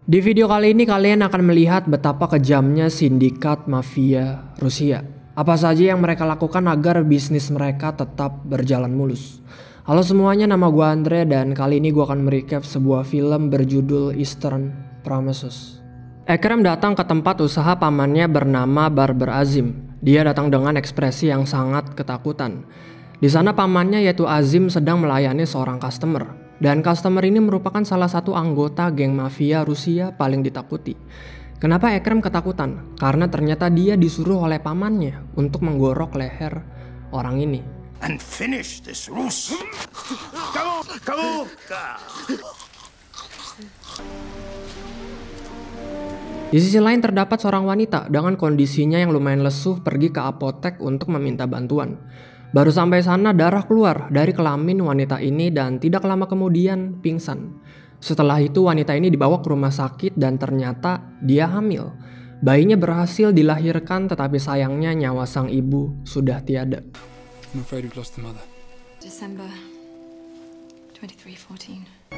Di video kali ini kalian akan melihat betapa kejamnya sindikat mafia Rusia. Apa saja yang mereka lakukan agar bisnis mereka tetap berjalan mulus. Halo semuanya, nama gue Andre dan kali ini gue akan merecap sebuah film berjudul Eastern Promises. Ekrem datang ke tempat usaha pamannya bernama Barber Azim. Dia datang dengan ekspresi yang sangat ketakutan. Di sana pamannya yaitu Azim sedang melayani seorang customer. Dan customer ini merupakan salah satu anggota geng mafia Rusia paling ditakuti. Kenapa Ekrem ketakutan? Karena ternyata dia disuruh oleh pamannya untuk menggorok leher orang ini. And finish this Rus. Di sisi lain terdapat seorang wanita dengan kondisinya yang lumayan lesuh pergi ke apotek untuk meminta bantuan. Baru sampai sana darah keluar dari kelamin wanita ini dan tidak lama kemudian pingsan. Setelah itu wanita ini dibawa ke rumah sakit dan ternyata dia hamil. Bayinya berhasil dilahirkan tetapi sayangnya nyawa sang ibu sudah tiada. I'm afraid we've lost the mother. December 2314.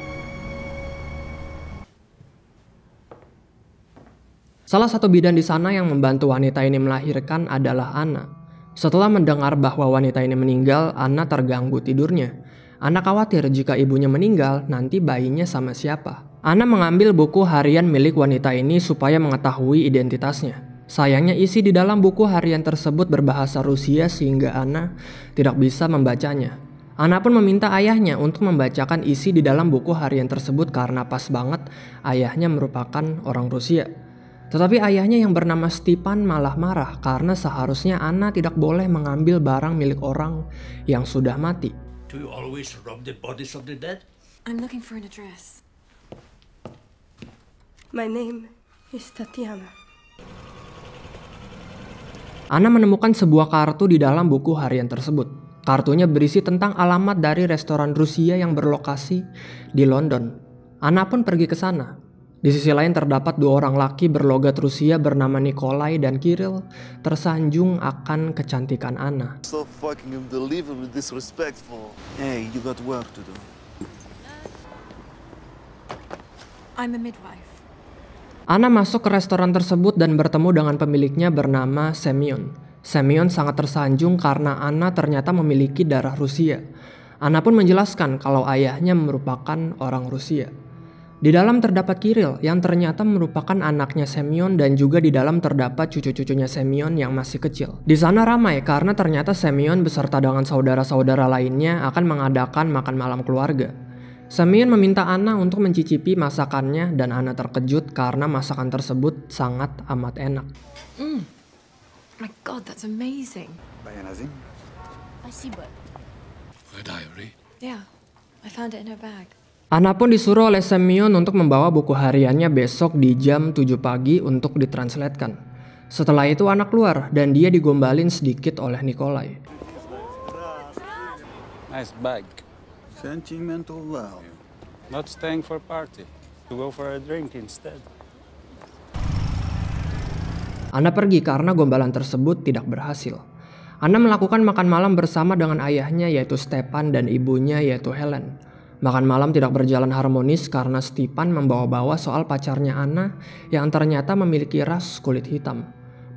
Salah satu bidan di sana yang membantu wanita ini melahirkan adalah Anna. Setelah mendengar bahwa wanita ini meninggal, Anna terganggu tidurnya. Anna khawatir jika ibunya meninggal, nanti bayinya sama siapa. Anna mengambil buku harian milik wanita ini supaya mengetahui identitasnya. Sayangnya isi di dalam buku harian tersebut berbahasa Rusia sehingga Anna tidak bisa membacanya. Anna pun meminta ayahnya untuk membacakan isi di dalam buku harian tersebut karena pas banget ayahnya merupakan orang Rusia. Tetapi ayahnya yang bernama Stepan malah marah karena seharusnya Anna tidak boleh mengambil barang milik orang yang sudah mati. Do you always rob the bodies of the dead? I'm looking for an address. My name is Tatiana. Anna menemukan sebuah kartu di dalam buku harian tersebut. Kartunya berisi tentang alamat dari restoran Rusia yang berlokasi di London. Anna pun pergi ke sana. Di sisi lain terdapat dua orang laki berlogat Rusia bernama Nikolai dan Kirill tersanjung akan kecantikan Anna. So fucking unbelievably disrespectful. Hey, you got work to do. I'm a midwife. Anna masuk ke restoran tersebut dan bertemu dengan pemiliknya bernama Semyon. Semyon sangat tersanjung karena Anna ternyata memiliki darah Rusia. Anna pun menjelaskan kalau ayahnya merupakan orang Rusia. Di dalam terdapat Kirill yang ternyata merupakan anaknya Semyon dan juga di dalam terdapat cucu-cucunya Semyon yang masih kecil. Di sana ramai karena ternyata Semyon beserta dengan saudara-saudara lainnya akan mengadakan makan malam keluarga. Semyon meminta Anna untuk mencicipi masakannya dan Anna terkejut karena masakan tersebut sangat amat enak. My God, that's amazing. Спасибо. The diary. Yeah, I found it in her bag. Anna pun disuruh oleh Semyon untuk membawa buku hariannya besok di jam 7 pagi untuk ditranslatekan. Setelah itu Anna keluar dan dia digombalin sedikit oleh Nikolai. Nice bag. Sentimental love. Not staying for party. To go for a drink instead. Anna pergi karena gombalan tersebut tidak berhasil. Anna melakukan makan malam bersama dengan ayahnya yaitu Stepan dan ibunya yaitu Helen. Makan malam tidak berjalan harmonis karena Stepan membawa-bawa soal pacarnya Anna yang ternyata memiliki ras kulit hitam.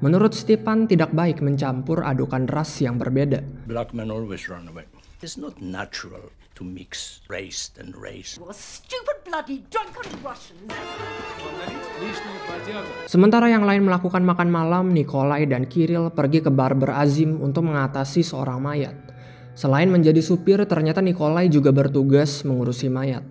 Menurut Stepan tidak baik mencampur adukan ras yang berbeda. Black men always run away. It's not natural to mix race and race. Stupid bloody drunken Russians. Sementara yang lain melakukan makan malam, Nikolai dan Kirill pergi ke Barber Azim untuk mengatasi seorang mayat. Selain menjadi supir, ternyata Nikolai juga bertugas mengurusi mayat.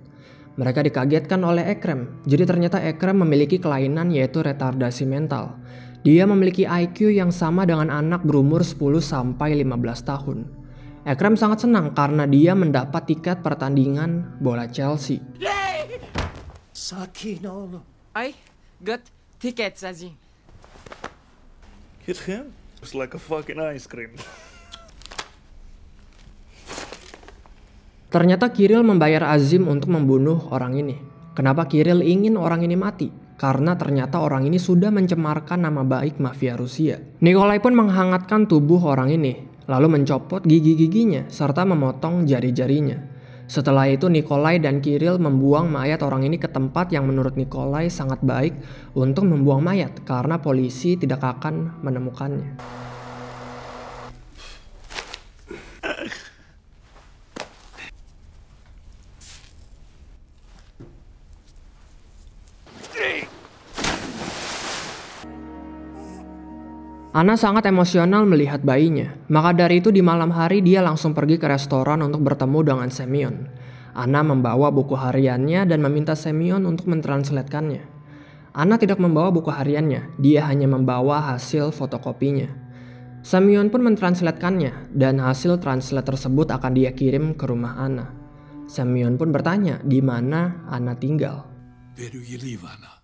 Mereka dikagetkan oleh Ekrem. Jadi ternyata Ekrem memiliki kelainan yaitu retardasi mental. Dia memiliki IQ yang sama dengan anak berumur 10-15 tahun. Ekrem sangat senang karena dia mendapat tiket pertandingan bola Chelsea. Sakinolo. I got tickets, Azim. Hit him? It's like a fucking ice cream. Ternyata Kirill membayar Azim untuk membunuh orang ini. Kenapa Kirill ingin orang ini mati? Karena ternyata orang ini sudah mencemarkan nama baik mafia Rusia. Nikolai pun menghangatkan tubuh orang ini, lalu mencopot gigi-giginya serta memotong jari-jarinya. Setelah itu Nikolai dan Kirill membuang mayat orang ini ke tempat yang menurut Nikolai sangat baik untuk membuang mayat karena polisi tidak akan menemukannya. Anna sangat emosional melihat bayinya. Maka dari itu di malam hari dia langsung pergi ke restoran untuk bertemu dengan Semyon. Anna membawa buku hariannya dan meminta Semyon untuk mentranslatekannya. Anna tidak membawa buku hariannya, dia hanya membawa hasil fotokopinya. Semyon pun mentranslatekannya dan hasil translate tersebut akan dia kirim ke rumah Anna. Semyon pun bertanya di mana Anna tinggal. Where do you live, Anna?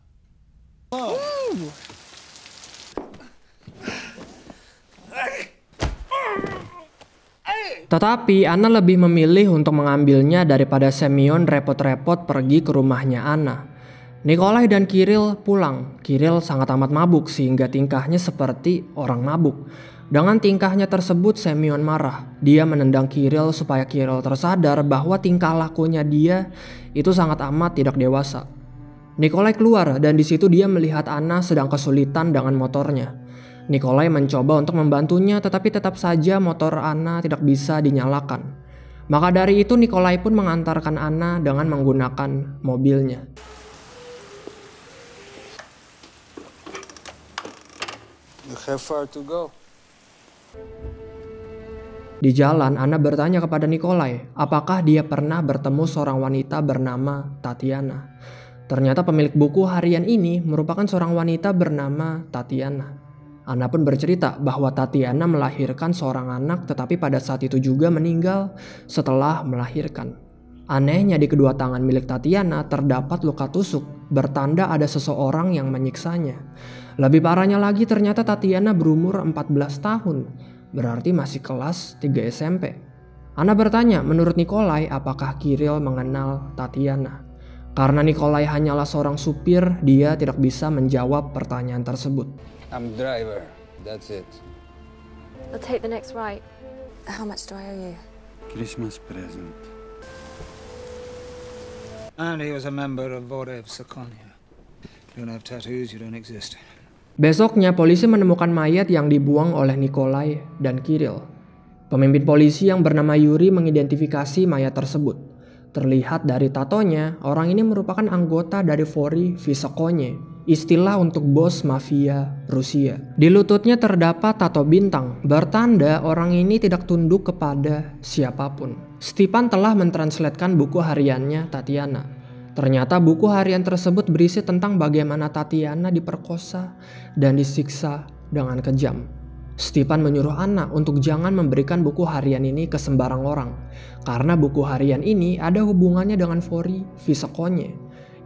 Tetapi Anna lebih memilih untuk mengambilnya daripada Semyon repot-repot pergi ke rumahnya Anna. Nikolai dan Kirill pulang. Kirill sangat amat mabuk sehingga tingkahnya seperti orang mabuk. Dengan tingkahnya tersebut Semyon marah. Dia menendang Kirill supaya Kirill tersadar bahwa tingkah lakunya dia itu sangat amat tidak dewasa. Nikolai keluar dan di situ dia melihat Anna sedang kesulitan dengan motornya. Nikolai mencoba untuk membantunya tetapi tetap saja motor Anna tidak bisa dinyalakan. Maka dari itu Nikolai pun mengantarkan Anna dengan menggunakan mobilnya. You have far to go. Di jalan Anna bertanya kepada Nikolai apakah dia pernah bertemu seorang wanita bernama Tatiana. Ternyata pemilik buku harian ini merupakan seorang wanita bernama Tatiana. Anna pun bercerita bahwa Tatiana melahirkan seorang anak tetapi pada saat itu juga meninggal setelah melahirkan. Anehnya di kedua tangan milik Tatiana terdapat luka tusuk, bertanda ada seseorang yang menyiksanya. Lebih parahnya lagi ternyata Tatiana berumur 14 tahun, berarti masih kelas 3 SMP. Anna bertanya menurut Nikolai apakah Kirill mengenal Tatiana. Karena Nikolai hanyalah seorang supir, dia tidak bisa menjawab pertanyaan tersebut. I'm driver. That's it. We'll take the next right. How much do I owe you? Christmas present. And he was a member of Order of Sakonia. You don't have tattoos, you don't exist. Besoknya polisi menemukan mayat yang dibuang oleh Nikolai dan Kirill. Pemimpin polisi yang bernama Yuri mengidentifikasi mayat tersebut. Terlihat dari tatonya, orang ini merupakan anggota dari Fori Visokonye, istilah untuk bos mafia Rusia. Di lututnya terdapat tato bintang, bertanda orang ini tidak tunduk kepada siapapun. Stepan telah mentranslatekan buku hariannya Tatiana. Ternyata buku harian tersebut berisi tentang bagaimana Tatiana diperkosa dan disiksa dengan kejam. Stepan menyuruh Anna untuk jangan memberikan buku harian ini ke sembarang orang, karena buku harian ini ada hubungannya dengan Fori Visokonye,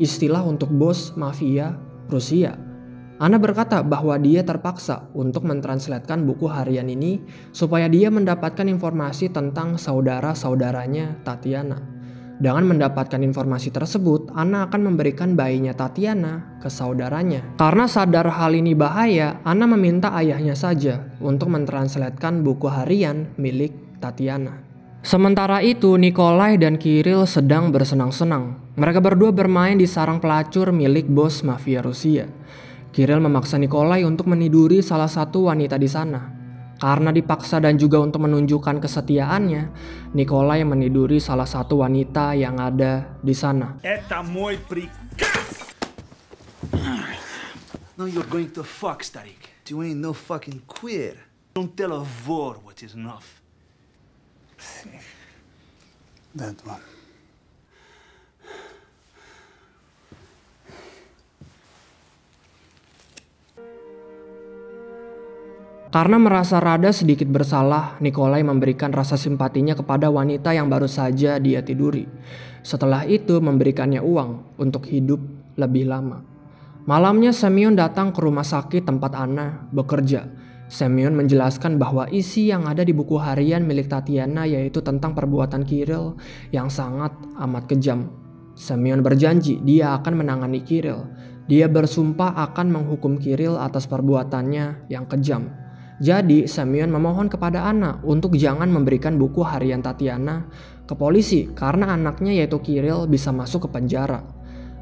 istilah untuk bos mafia Rusia. Anna berkata bahwa dia terpaksa untuk mentranslatekan buku harian ini supaya dia mendapatkan informasi tentang saudara-saudaranya Tatiana. Dengan mendapatkan informasi tersebut, Anna akan memberikan bayinya Tatiana ke saudaranya. Karena sadar hal ini bahaya, Anna meminta ayahnya saja untuk mentranslatekan buku harian milik Tatiana. Sementara itu, Nikolai dan Kirill sedang bersenang-senang. Mereka berdua bermain di sarang pelacur milik bos mafia Rusia. Kirill memaksa Nikolai untuk meniduri salah satu wanita di sana. Karena dipaksa dan juga untuk menunjukkan kesetiaannya, Nikolai meniduri salah satu wanita yang ada di sana. Это мой приказ! Now you're going to fuck, Starik. You ain't no fucking queer. Don't tell a whore what is enough. That one. Karena merasa rada sedikit bersalah, Nikolai memberikan rasa simpatinya kepada wanita yang baru saja dia tiduri. Setelah itu memberikannya uang untuk hidup lebih lama. Malamnya Semyon datang ke rumah sakit tempat Anna bekerja. Semyon menjelaskan bahwa isi yang ada di buku harian milik Tatiana yaitu tentang perbuatan Kirill yang sangat amat kejam. Semyon berjanji dia akan menangani Kirill. Dia bersumpah akan menghukum Kirill atas perbuatannya yang kejam. Jadi Semyon memohon kepada Anna untuk jangan memberikan buku harian Tatiana ke polisi karena anaknya yaitu Kirill bisa masuk ke penjara.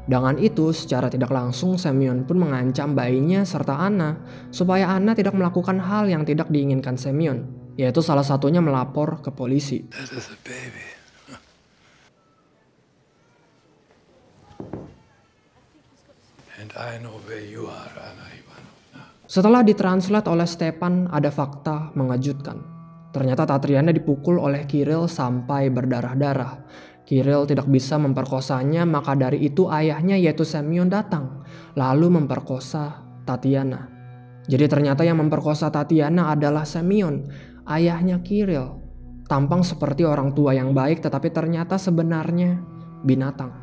Dengan itu, secara tidak langsung Semyon pun mengancam bayinya serta Anna supaya Anna tidak melakukan hal yang tidak diinginkan Semyon, yaitu salah satunya melapor ke polisi. That is a baby. And I know where you are, Anna Ivanovna. Setelah ditranslate oleh Stepan, ada fakta mengejutkan. Ternyata Tatiana dipukul oleh Kirill sampai berdarah-darah. Kirill tidak bisa memperkosanya, maka dari itu ayahnya yaitu Semyon datang, lalu memperkosa Tatiana. Jadi ternyata yang memperkosa Tatiana adalah Semyon, ayahnya Kirill. Tampang seperti orang tua yang baik, tetapi ternyata sebenarnya binatang.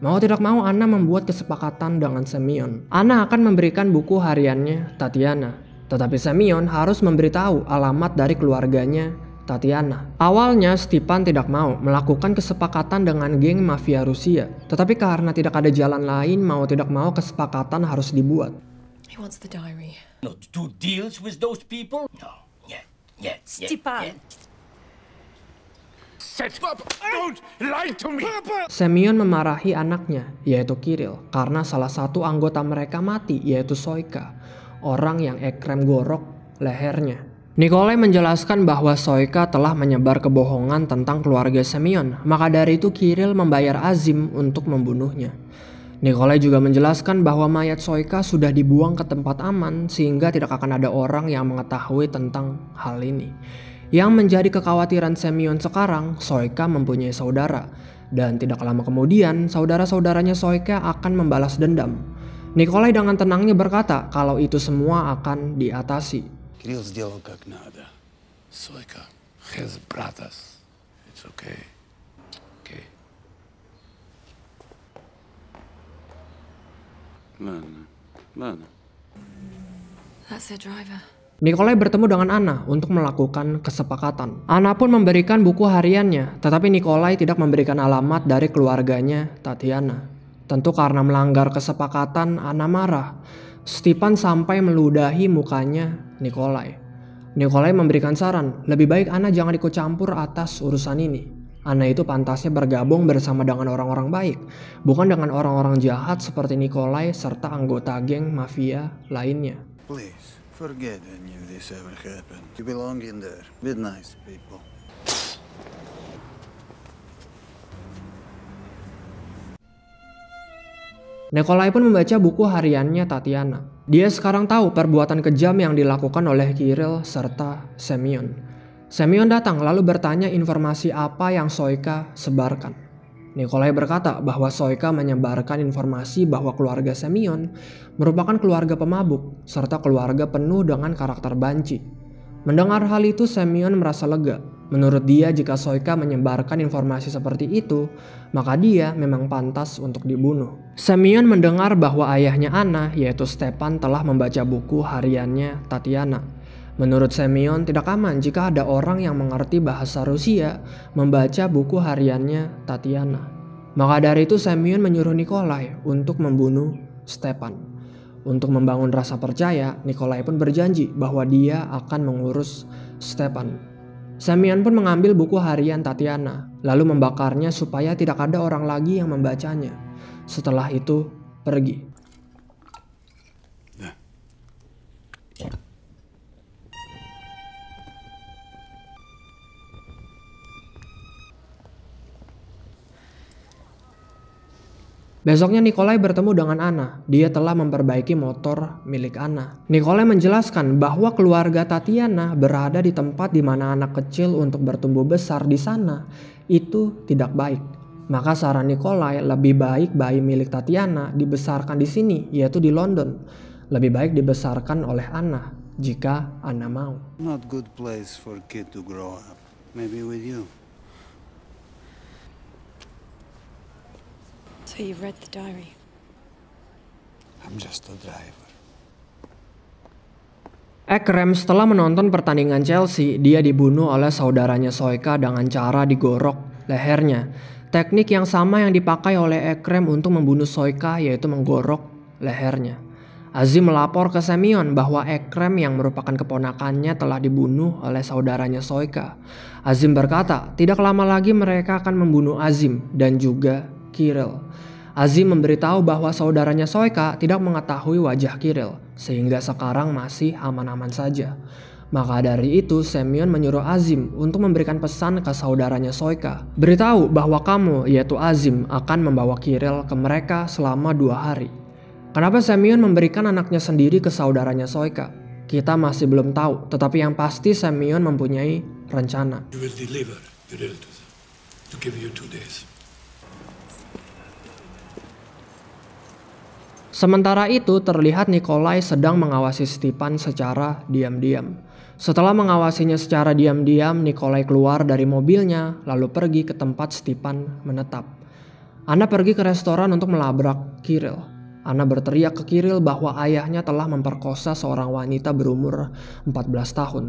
Mau tidak mau Anna membuat kesepakatan dengan Semyon. Anna akan memberikan buku hariannya Tatiana, tetapi Semyon harus memberitahu alamat dari keluarganya Tatiana. Awalnya Stepan tidak mau melakukan kesepakatan dengan geng mafia Rusia, tetapi karena tidak ada jalan lain, mau tidak mau kesepakatan harus dibuat. He wants the diary. Not do deals with those people? No. Yeah. Stepan. Shut up! Don't lie to me! Semyon memarahi anaknya, yaitu Kirill, karena salah satu anggota mereka mati, yaitu Soika, orang yang Ekrem gorok lehernya. Nikolai menjelaskan bahwa Soika telah menyebar kebohongan tentang keluarga Semyon, maka dari itu Kirill membayar Azim untuk membunuhnya. Nikolai juga menjelaskan bahwa mayat Soika sudah dibuang ke tempat aman sehingga tidak akan ada orang yang mengetahui tentang hal ini. Yang menjadi kekhawatiran Semyon sekarang, Soika mempunyai saudara, dan tidak lama kemudian saudara-saudaranya Soika akan membalas dendam. Nikolai dengan tenangnya berkata kalau itu semua akan diatasi. Kirill сделал как надо. Soika has brothers. It's okay. Okay. Ладно. That's their driver. Nikolai bertemu dengan Anna untuk melakukan kesepakatan. Anna pun memberikan buku hariannya, tetapi Nikolai tidak memberikan alamat dari keluarganya Tatiana. Tentu karena melanggar kesepakatan, Anna marah. Stepan sampai meludahi mukanya Nikolai. Nikolai memberikan saran, lebih baik Anna jangan ikut campur atas urusan ini. Anna itu pantasnya bergabung bersama dengan orang-orang baik, bukan dengan orang-orang jahat seperti Nikolai serta anggota geng mafia lainnya. Please, forget any of this ever happened. You belong in there with nice people. Nikolai pun membaca buku hariannya Tatiana. Dia sekarang tahu perbuatan kejam yang dilakukan oleh Kirill serta Semyon. Semyon datang lalu bertanya informasi apa yang Soika sebarkan. Nikolai berkata bahwa Soika menyebarkan informasi bahwa keluarga Semyon merupakan keluarga pemabuk serta keluarga penuh dengan karakter banci. Mendengar hal itu Semyon merasa lega. Menurut dia jika Soika menyebarkan informasi seperti itu, maka dia memang pantas untuk dibunuh. Semyon mendengar bahwa ayahnya Anna yaitu Stepan telah membaca buku hariannya Tatiana. Menurut Semyon tidak aman jika ada orang yang mengerti bahasa Rusia membaca buku hariannya Tatiana. Maka dari itu Semyon menyuruh Nikolai untuk membunuh Stepan. Untuk membangun rasa percaya, Nikolai pun berjanji bahwa dia akan mengurus Stepan. Semyon pun mengambil buku harian Tatiana, lalu membakarnya supaya tidak ada orang lagi yang membacanya. Setelah itu, pergi. Besoknya Nikolai bertemu dengan Anna. Dia telah memperbaiki motor milik Anna. Nikolai menjelaskan bahwa keluarga Tatiana berada di tempat di mana anak kecil untuk bertumbuh besar di sana itu tidak baik. Maka saran Nikolai lebih baik bayi milik Tatiana dibesarkan di sini, yaitu di London. Lebih baik dibesarkan oleh Anna jika Anna mau. Not good place for kid to grow up. Maybe with you. So you've read the diary. I'm just a driver. Ekrem setelah menonton pertandingan Chelsea, dia dibunuh oleh saudaranya Soika dengan cara digorok lehernya. Teknik yang sama yang dipakai oleh Ekrem untuk membunuh Soika yaitu menggorok lehernya. Azim melapor ke Semyon bahwa Ekrem yang merupakan keponakannya telah dibunuh oleh saudaranya Soika. Azim berkata, tidak lama lagi mereka akan membunuh Azim dan juga Kirill. Azim memberitahu bahwa saudaranya Soika tidak mengetahui wajah Kirill, sehingga sekarang masih aman-aman saja. Maka dari itu Semyon menyuruh Azim untuk memberikan pesan ke saudaranya Soika. Beritahu bahwa kamu, yaitu Azim, akan membawa Kirill ke mereka selama 2 hari. Kenapa Semyon memberikan anaknya sendiri ke saudaranya Soika? Kita masih belum tahu, tetapi yang pasti Semyon mempunyai rencana. You will deliver Kirill to give you 2 days. Sementara itu terlihat Nikolai sedang mengawasi Stepan secara diam-diam. Setelah mengawasinya secara diam-diam, Nikolai keluar dari mobilnya lalu pergi ke tempat Stepan menetap. Anna pergi ke restoran untuk melabrak Kirill. Anna berteriak ke Kirill bahwa ayahnya telah memperkosa seorang wanita berumur 14 tahun.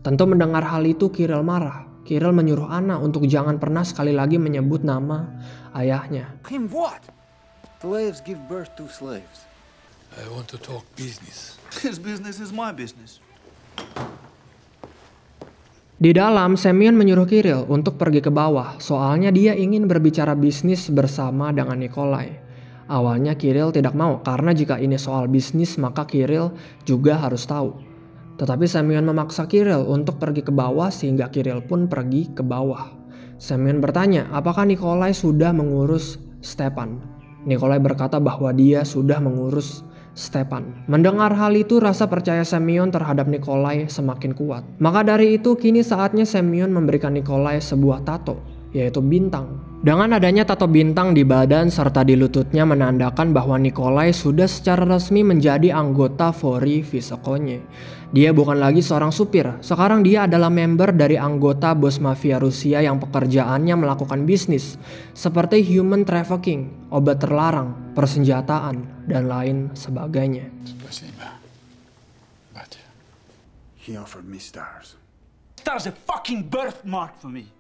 Tentu mendengar hal itu Kirill marah. Kirill menyuruh Anna untuk jangan pernah sekali lagi menyebut nama ayahnya. Him what? Slaves give birth to slaves. I want to talk business. His business is my business. Di dalam, Semyon menyuruh Kirill untuk pergi ke bawah, soalnya dia ingin berbicara bisnis bersama dengan Nikolai. Awalnya Kirill tidak mau, karena jika ini soal bisnis maka Kirill juga harus tahu. Tetapi Semyon memaksa Kirill untuk pergi ke bawah sehingga Kirill pun pergi ke bawah. Semyon bertanya apakah Nikolai sudah mengurus Stepan. Nikolai berkata bahwa dia sudah mengurus Stepan. Mendengar hal itu, rasa percaya Semyon terhadap Nikolai semakin kuat. Maka dari itu, kini saatnya Semyon memberikan Nikolai sebuah tato, yaitu bintang. Dengan adanya tato bintang di badan serta di lututnya menandakan bahwa Nikolai sudah secara resmi menjadi anggota Vori Vysokonye. Dia bukan lagi seorang supir, sekarang dia adalah member dari anggota bos mafia Rusia yang pekerjaannya melakukan bisnis seperti human trafficking, obat terlarang, persenjataan, dan lain sebagainya. Спасибо, батя. He offered me stars. Stars a fucking birthmark for me.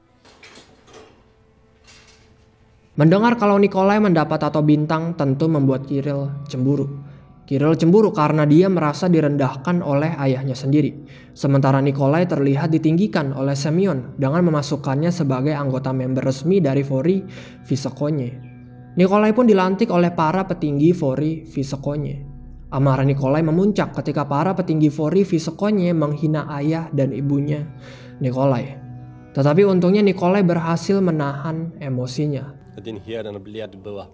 Mendengar kalau Nikolai mendapat tato bintang tentu membuat Kirill cemburu. Kirill cemburu karena dia merasa direndahkan oleh ayahnya sendiri. Sementara Nikolai terlihat ditinggikan oleh Semyon dengan memasukkannya sebagai anggota member resmi dari Vori Vysokonye. Nikolai pun dilantik oleh para petinggi Vori Vysokonye. Amarah Nikolai memuncak ketika para petinggi Vori Vysokonye menghina ayah dan ibunya Nikolai. Tetapi untungnya Nikolai berhasil menahan emosinya. Один херен, блядь, была.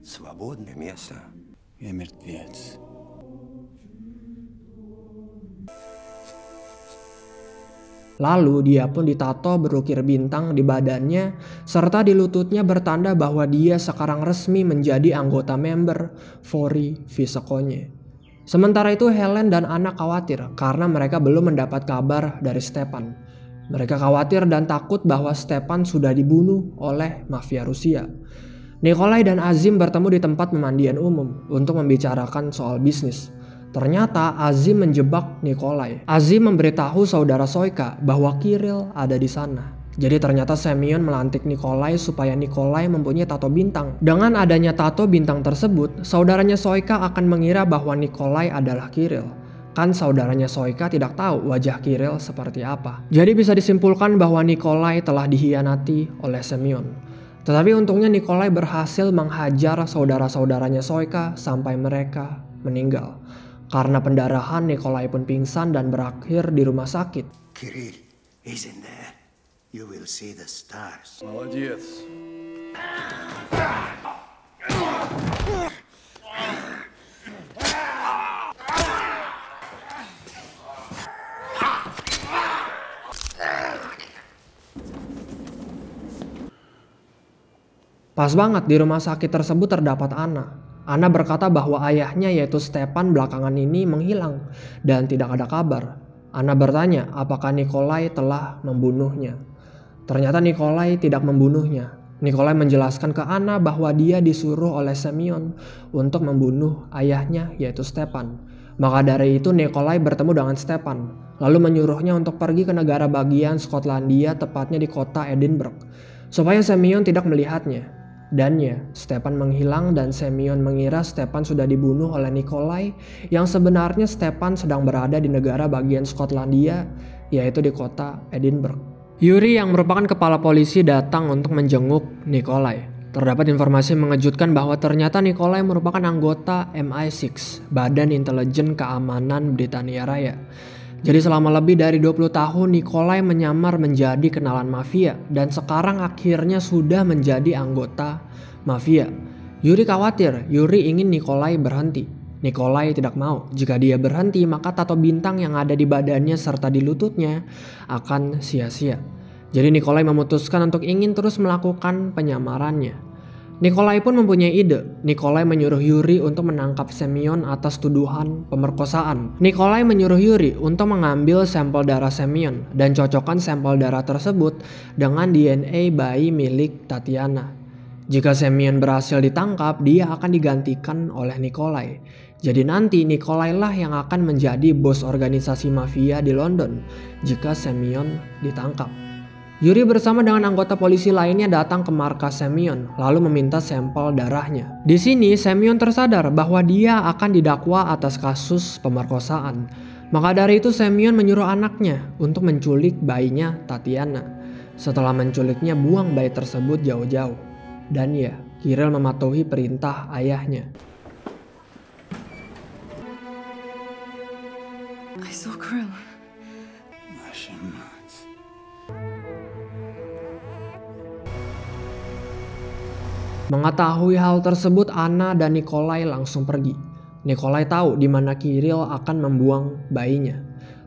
Свободное место. Я мертвец. Lalu dia pun ditato berukir bintang di badannya serta di lututnya bertanda bahwa dia sekarang resmi menjadi anggota member Vori Vysokonye. Sementara itu Helen dan Anna khawatir karena mereka belum mendapat kabar dari Stepan. Mereka khawatir dan takut bahwa Stepan sudah dibunuh oleh mafia Rusia. Nikolai dan Azim bertemu di tempat pemandian umum untuk membicarakan soal bisnis. Ternyata Azim menjebak Nikolai. Azim memberitahu saudara Soika bahwa Kirill ada di sana. Jadi ternyata Semyon melantik Nikolai supaya Nikolai mempunyai tato bintang. Dengan adanya tato bintang tersebut, saudaranya Soika akan mengira bahwa Nikolai adalah Kirill. Kan saudaranya Soika tidak tahu wajah Kirill seperti apa. Jadi bisa disimpulkan bahwa Nikolai telah dihianati oleh Semyon. Tetapi untungnya Nikolai berhasil menghajar saudara-saudaranya Soika sampai mereka meninggal. Karena pendarahan, Nikolai pun pingsan dan berakhir di rumah sakit. Kirill is in there. You will see the stars. Молодец. Pas banget di rumah sakit tersebut terdapat Anna. Anna berkata bahwa ayahnya yaitu Stepan belakangan ini menghilang dan tidak ada kabar. Anna bertanya apakah Nikolai telah membunuhnya. Ternyata Nikolai tidak membunuhnya. Nikolai menjelaskan ke Anna bahwa dia disuruh oleh Semyon untuk membunuh ayahnya yaitu Stepan. Maka dari itu Nikolai bertemu dengan Stepan, lalu menyuruhnya untuk pergi ke negara bagian Skotlandia, tepatnya di kota Edinburgh, supaya Semyon tidak melihatnya. Dan ya, Stepan menghilang dan Semyon mengira Stepan sudah dibunuh oleh Nikolai, yang sebenarnya Stepan sedang berada di negara bagian Skotlandia, yaitu di kota Edinburgh. Yuri yang merupakan kepala polisi datang untuk menjenguk Nikolai. Terdapat informasi mengejutkan bahwa ternyata Nikolai merupakan anggota MI6, Badan Intelijen Keamanan Britania Raya. Jadi selama lebih dari 20 tahun Nikolai menyamar menjadi kenalan mafia dan sekarang akhirnya sudah menjadi anggota mafia. Yuri khawatir, Yuri ingin Nikolai berhenti. Nikolai tidak mau. Jika dia berhenti, maka tato bintang yang ada di badannya serta di lututnya akan sia-sia. Jadi Nikolai memutuskan untuk ingin terus melakukan penyamarannya. Nikolai pun mempunyai ide. Nikolai menyuruh Yuri untuk menangkap Semyon atas tuduhan pemerkosaan. Nikolai menyuruh Yuri untuk mengambil sampel darah Semyon dan cocokkan sampel darah tersebut dengan DNA bayi milik Tatiana. Jika Semyon berhasil ditangkap, dia akan digantikan oleh Nikolai. Jadi nanti Nikolai lah yang akan menjadi bos organisasi mafia di London jika Semyon ditangkap. Yuri bersama dengan anggota polisi lainnya datang ke markas Semyon lalu meminta sampel darahnya. Di sini Semyon tersadar bahwa dia akan didakwa atas kasus pemerkosaan. Maka dari itu Semyon menyuruh anaknya untuk menculik bayinya Tatiana. Setelah menculiknya, buang bayi tersebut jauh-jauh. Dan ya, Kirill mematuhi perintah ayahnya. I saw Kirill. Mengetahui hal tersebut, Anna dan Nikolai langsung pergi. Nikolai tahu di mana Kirill akan membuang bayinya.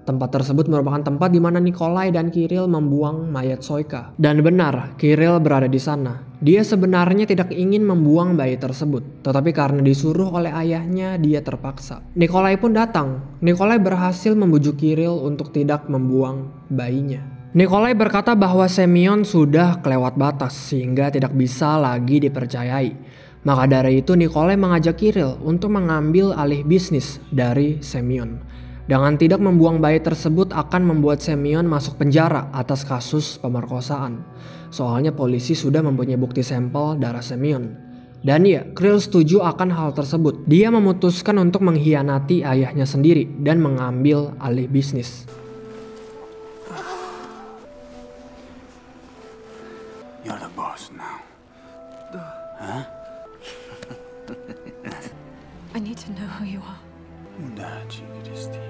Tempat tersebut merupakan tempat di mana Nikolai dan Kirill membuang mayat Soika. Dan benar, Kirill berada di sana. Dia sebenarnya tidak ingin membuang bayi tersebut, tetapi karena disuruh oleh ayahnya, dia terpaksa. Nikolai pun datang. Nikolai berhasil membujuk Kirill untuk tidak membuang bayinya. Nikolai berkata bahwa Semyon sudah kelewat batas sehingga tidak bisa lagi dipercayai. Maka dari itu Nikolai mengajak Kirill untuk mengambil alih bisnis dari Semyon. Dengan tidak membuang bayi tersebut akan membuat Semyon masuk penjara atas kasus pemerkosaan. Soalnya polisi sudah mempunyai bukti sampel darah Semyon. Dan ya, Kirill setuju akan hal tersebut. Dia memutuskan untuk mengkhianati ayahnya sendiri dan mengambil alih bisnis. You're the boss now. Huh? I need to know who you are. Удачи, Кристина.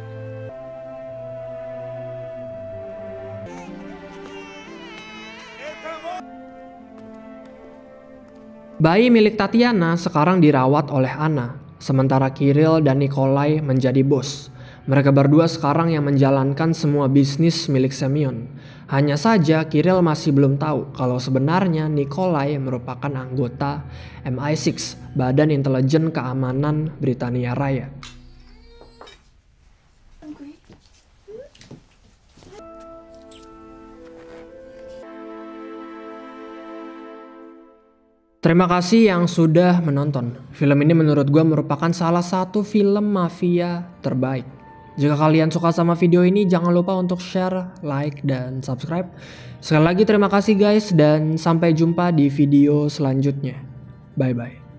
Bayi milik Tatiana sekarang dirawat oleh Anna, sementara Kirill dan Nikolai menjadi bos. Mereka berdua sekarang yang menjalankan semua bisnis milik Semyon. Hanya saja Kirill masih belum tahu kalau sebenarnya Nikolai merupakan anggota MI6, Badan Intelijen Keamanan Britania Raya. Terima kasih yang sudah menonton. Film ini menurut gue merupakan salah satu film mafia terbaik. Jika kalian suka sama video ini, jangan lupa untuk share, like, dan subscribe. Sekali lagi terima kasih guys, dan sampai jumpa di video selanjutnya. Bye-bye.